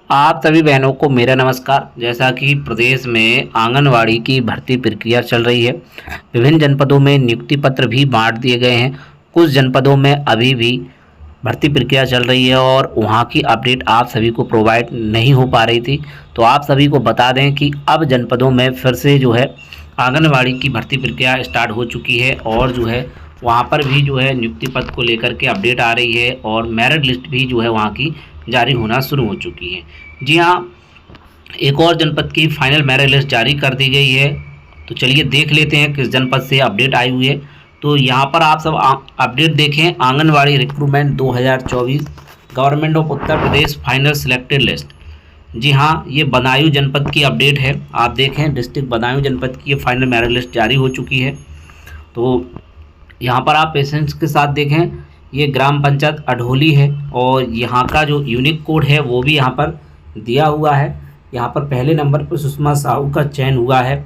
आप सभी बहनों को मेरा नमस्कार। जैसा कि प्रदेश में आंगनवाड़ी की भर्ती प्रक्रिया चल रही है, विभिन्न जनपदों में नियुक्ति पत्र भी बांट दिए गए हैं। कुछ जनपदों में अभी भी भर्ती प्रक्रिया चल रही है और वहां की अपडेट आप सभी को प्रोवाइड नहीं हो पा रही थी। तो आप सभी को बता दें कि अब जनपदों में फिर से आंगनवाड़ी की भर्ती प्रक्रिया स्टार्ट हो चुकी है और वहाँ पर भी नियुक्ति पत्र को लेकर के अपडेट आ रही है और मेरिट लिस्ट भी वहाँ की जारी होना शुरू हो चुकी है। जी हाँ, एक और जनपद की फाइनल मेरिट लिस्ट जारी कर दी गई है। तो चलिए देख लेते हैं किस जनपद से अपडेट आई हुई है। तो यहाँ पर आप सब अपडेट देखें, Anganwadi recruitment 2024 government of Uttar Pradesh final selected list. जी हाँ, ये बदायूं जनपद की अपडेट है। आप देखें, डिस्ट्रिक्ट बदायूं जनपद की ये फाइनल मेरिट लिस्ट जारी हो चुकी है। तो यहाँ पर आप पेशेंट्स के साथ देखें, ये ग्राम पंचायत अढोली है और यहाँ का जो यूनिक कोड है वो भी यहाँ पर दिया हुआ है। यहाँ पर पहले नंबर पर सुषमा साहू का चयन हुआ है,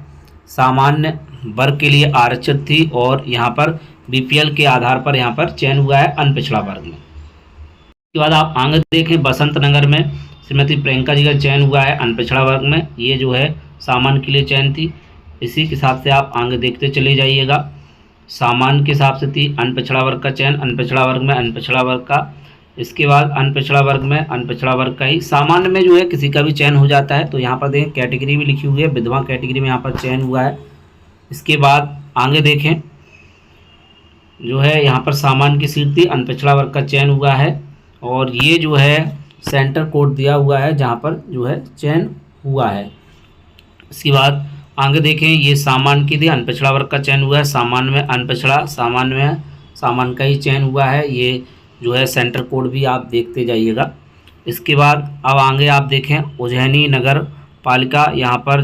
सामान्य वर्ग के लिए आरक्षित थी और यहाँ पर बीपीएल के आधार पर यहाँ पर चयन हुआ है अनपिछड़ा वर्ग में। उसके बाद आप आगे देखें, बसंत नगर में श्रीमती प्रियंका जी का चयन हुआ है अनपिछड़ा वर्ग में। ये सामान्य के लिए चयन थी। इसी के हिसाब से आप आगे देखते चले जाइएगा। सामान्य के हिसाब से थी अनपिछड़ा वर्ग का चयन, अनपिछड़ा वर्ग में अनपिछड़ा वर्ग का। इसके बाद अनपिछड़ा वर्ग में अनपिछड़ा वर्ग का ही, सामान्य में किसी का भी चयन हो जाता है। तो यहाँ पर देखें कैटेगरी भी लिखी हुई है, विधवा कैटेगरी में यहाँ पर चयन हुआ है। इसके बाद आगे देखें, यहाँ पर सामान्य की सीट थी, अनपिछड़ा वर्ग का चयन हुआ है और ये सेंटर कोड दिया हुआ है जहाँ पर चयन हुआ है। इसके बाद आगे देखें, ये सामान्य की थी, अनपिछड़ा वर्ग का चयन हुआ है, सामान्य में अनपिछड़ा, सामान्य में सामान्य का ही चयन हुआ है। ये सेंटर कोड भी आप देखते जाइएगा। इसके बाद अब आगे आप देखें, उज्जैनी नगर पालिका, यहाँ पर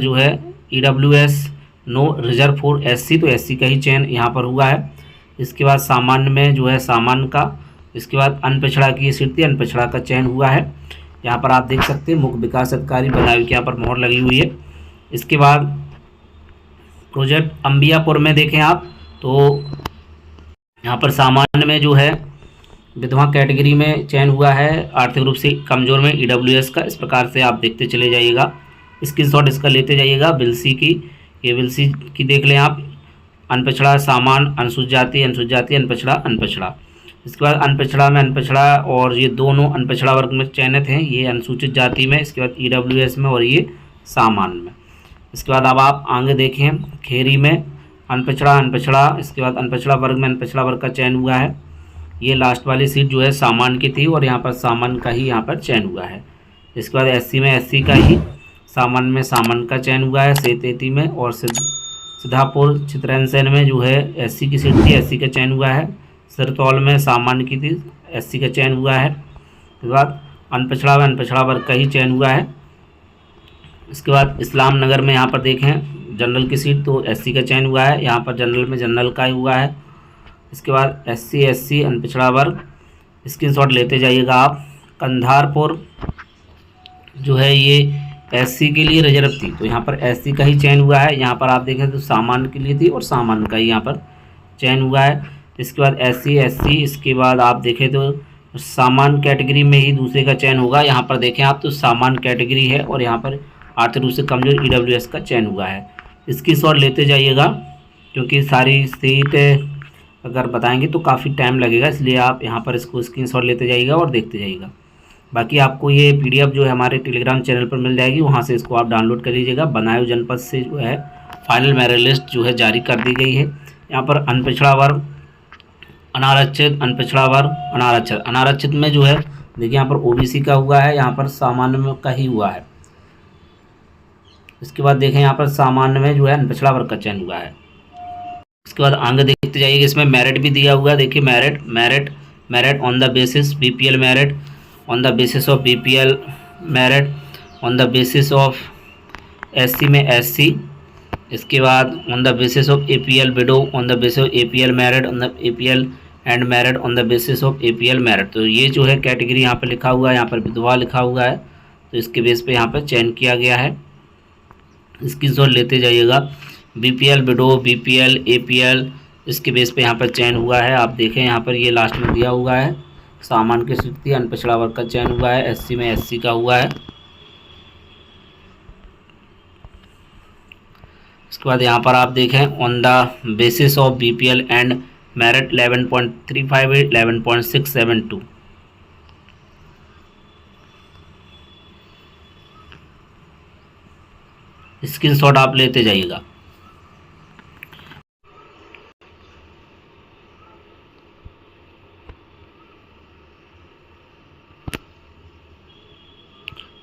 EWS no reserve for SC, तो SC का ही चयन यहाँ पर हुआ है। इसके बाद सामान्य में सामान्य का, इसके बाद अनपिछड़ा की सीट थी, अनपिछड़ा का चयन हुआ है। यहाँ पर आप देख सकते हैं मुख्य विकास अधिकारी बदायूं की यहाँ पर मोहर लगी हुई है। इसके बाद प्रोजेक्ट अंबियापुर में देखें आप, तो यहाँ पर सामान्य में विधवा कैटेगरी में चयन हुआ है, आर्थिक रूप से कमज़ोर में EWS का। इस प्रकार से आप देखते चले जाइएगा, स्क्रीनशॉट इसका लेते जाइएगा। बिलसी की, ये बिलसी की देख लें आप, अनपिछड़ा, सामान्य, अनुसूचित जाति, अनुसूचित जाति, अनपिछड़ा, अनपिछड़ा। इसके बाद अनपिछड़ा में अनपिछड़ा और ये दोनों अनपिछड़ा वर्ग में चयनित हैं, ये अनुसूचित जाति में, इसके बाद EWS में और ये सामान्य में। इसके बाद अब आप आगे देखें, खेरी में अनपिछड़ा अनपिछड़ा, इसके बाद अनपिछड़ा वर्ग में अनपिछड़ा वर्ग का चयन हुआ है। ये लास्ट वाली सीट सामान्य की थी और यहाँ पर सामान्य का ही यहाँ पर चयन हुआ है। इसके बाद SC में SC का ही, सामान्य में सामान्य का चयन हुआ है सेतेती में, और सिद्धापुर चित्रसेन में SC की सीट थी, SC का चयन हुआ है। सिरतौल में सामान्य की थी, SC का चयन हुआ है। इसके बाद अनपिछड़ा में अनपिछड़ा वर्ग का ही चयन हुआ है। इसके बाद इस्लाम नगर में यहाँ पर देखें जनरल की सीट, तो SC का चयन हुआ है, यहाँ पर जनरल में जनरल का ही हुआ है। इसके बाद SC SC अनपिछड़ा वर्ग, स्क्रीनशॉट लेते जाइएगा आप। कंधारपुर ये SC के लिए रिजर्व थी, तो यहाँ पर SC का ही चयन हुआ है। यहाँ पर आप देखें तो सामान्य के लिए थी और सामान्य का ही यहाँ पर चयन हुआ है। इसके बाद SC SC, इसके बाद आप देखें तो सामान्य कैटेगरी में ही दूसरे का चयन होगा। यहाँ पर देखें आप तो सामान्य कैटेगरी है और यहाँ पर आर्थिक रूप से कमजोर EWS का चयन हुआ है। इसकी शॉट लेते जाइएगा, क्योंकि सारी सीट अगर बताएंगे तो काफ़ी टाइम लगेगा, इसलिए आप यहाँ पर इसको स्क्रीनशॉट लेते जाइएगा और देखते जाइएगा। बाकी आपको ये PDF हमारे टेलीग्राम चैनल पर मिल जाएगी, वहाँ से इसको आप डाउनलोड कर लीजिएगा। बदायूं जनपद से फाइनल मेरिट लिस्ट जारी कर दी गई है। यहाँ पर अनपिछड़ा वर्ग, अनारक्षित, अनपिछड़ा वर्ग, अनारक्षित। अनारक्षित में देखिए यहाँ पर OBC का हुआ है, यहाँ पर सामान्य में का ही हुआ है। इसके बाद देखें यहाँ पर सामान्य में अनपिछड़ा वर्ग का चयन हुआ है। इसके बाद आगे देखते जाइए, इसमें मेरिट भी दिया हुआ है। देखिए merit on the basis BPL merit, on the basis of BPL merit, on the basis of SC में SC। इसके बाद on the basis of APL window, on the basis of APL merit, on the APL and merit, on the basis of APL merit. तो ये category यहाँ पर लिखा हुआ है, यहाँ पर विधवा लिखा हुआ है, तो इसके बेस पे यहाँ पर चयन किया गया है। स्क्रीनशॉट लेते जाइएगा। BPL विडो, BPL APL, इसके बेस पे यहाँ पर चयन हुआ है। आप देखें यहाँ पर ये लास्ट में दिया हुआ है, सामान्य की स्थिति, अनपिछड़ा वर्ग का चयन हुआ है, SC में SC का हुआ है। उसके बाद यहाँ पर आप देखें on the basis of BPL and merit 11.358, 11.672। Screenshot आप लेते जाइएगा।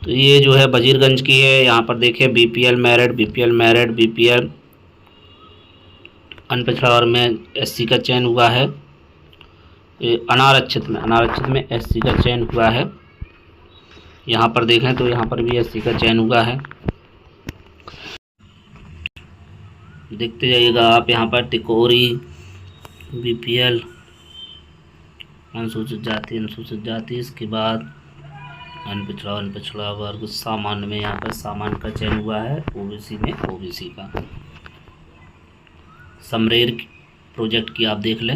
तो ये जो है वजीरगंज की है। यहाँ पर देखिए BPL merit, BPL merit, BPL अनपिछड़ा वर्ग में एससी का चयन हुआ है। अनारक्षित में एससी का चयन हुआ है। यहाँ पर देखें तो यहाँ पर भी एससी का चयन हुआ है। देखते जाइएगा आप। यहाँ पर टिकोरी, बीपीएल, अनुसूचित जाति, इसके बाद अनपिछड़ा वर्ग सामान्य में यहाँ पर सामान्य का चयन हुआ है। ओबीसी में ओबीसी का। समरेर प्रोजेक्ट की आप देख लें।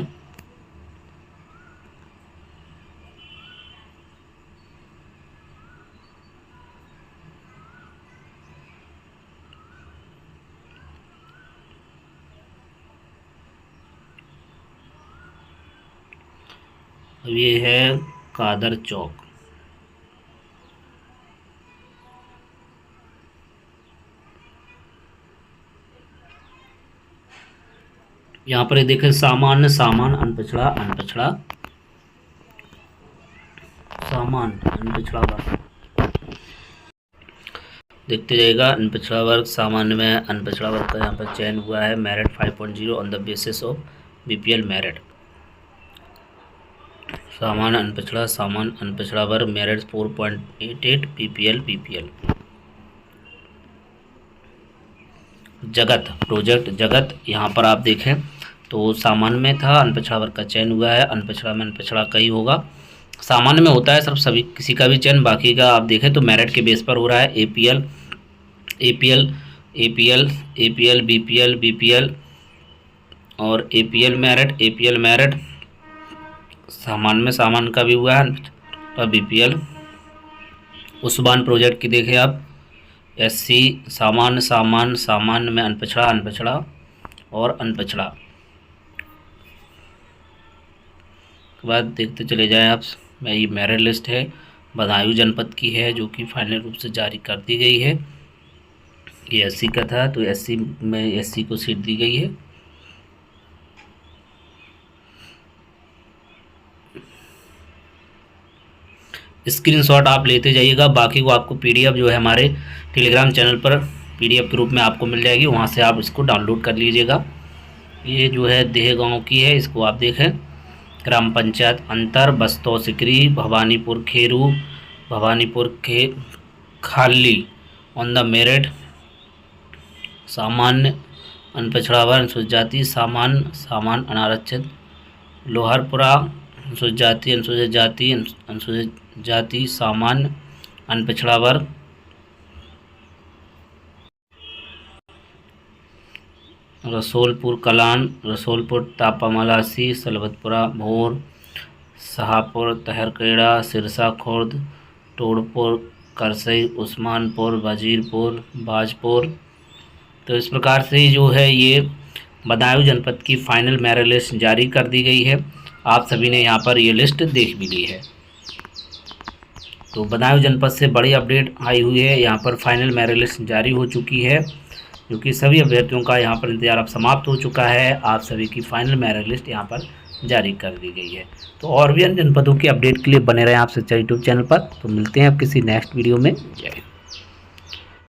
अब ये है कादर चौक। यहाँ पर देखें सामान्य, सामान्य, अनपिछड़ा, अनपिछड़ा, सामान्य, अनपिछड़ा वर्ग। देखते जाइएगा। अनपिछड़ा वर्ग सामान्य में अनपिछड़ा वर्ग का यहाँ पर चयन हुआ है। Merit 5.0 on the basis of BPL merit. सामान्य अनपिछड़ा वर्ग मेरिट 4.88, बीपीएल। जगत प्रोजेक्ट जगत, यहाँ पर आप देखें तो सामान्य में था, अनपिछड़ा वर्ग का चयन हुआ है। अनपिछड़ा में अनपिछड़ा का ही होगा। सामान्य में होता है सब सभी किसी का भी चयन, बाकी का आप देखें तो मेरिट के बेस पर हो रहा है। एपीएल, बीपीएल और एपीएल मेरिट। सामान्य में सामान्य का भी हुआ है और बीपीएल। उस्मान प्रोजेक्ट की देखें आप। एससी सामान्य में अनपिछड़ा और अनपिछड़ा। के बाद देखते चले जाएं आप। ये मेरिट लिस्ट है, बदायूं जनपद की है, जो कि फाइनल रूप से जारी कर दी गई है। ये एससी का था तो एससी में एससी को सीट दी गई है। स्क्रीनशॉट आप लेते जाइएगा। बाकी को आपको पीडीएफ जो है हमारे टेलीग्राम चैनल पर पीडीएफ के रूप में आपको मिल जाएगी, वहाँ से आप इसको डाउनलोड कर लीजिएगा। ये जो है देह गाँव की है, इसको आप देखें। ग्राम पंचायत अंतर, बस्तौ सिकरी, भवानीपुर खेरू, खाली ऑन द मेरिट। सामान्य अनपिछड़ा वर्ग अनुसूचित जाति, सामान्य अनारक्षित। लोहरपुरा अनुसूचित जाति, सामान्य अनपिछड़ा वर्ग। रसोलपुर कलान, रसोलपुर तापामलासी, सलबतपुरा भोर, शाहपुर तहरकेड़ा, सिरसा खुर्द, टोड़पुर करसई, उस्मानपुर, वजीरपुर, बाजपुर। तो इस प्रकार से जो है ये बदायूं जनपद की फाइनल मेरिट लिस्ट जारी कर दी गई है। आप सभी ने यहाँ पर ये लिस्ट देख भी ली है। तो बदायूं जनपद से बड़ी अपडेट आई हुई है। यहाँ पर फाइनल मेरिट लिस्ट जारी हो चुकी है, क्योंकि सभी अभ्यर्थियों का यहाँ पर इंतजार अब समाप्त हो चुका है। आप सभी की फाइनल मेरिट लिस्ट यहाँ पर जारी कर दी गई है। तो और भी अन्य जनपदों की अपडेट के लिए बने रहें आप सच्चा यूट्यूब चैनल पर। तो मिलते हैं अब किसी नेक्स्ट वीडियो में। जय हिंद।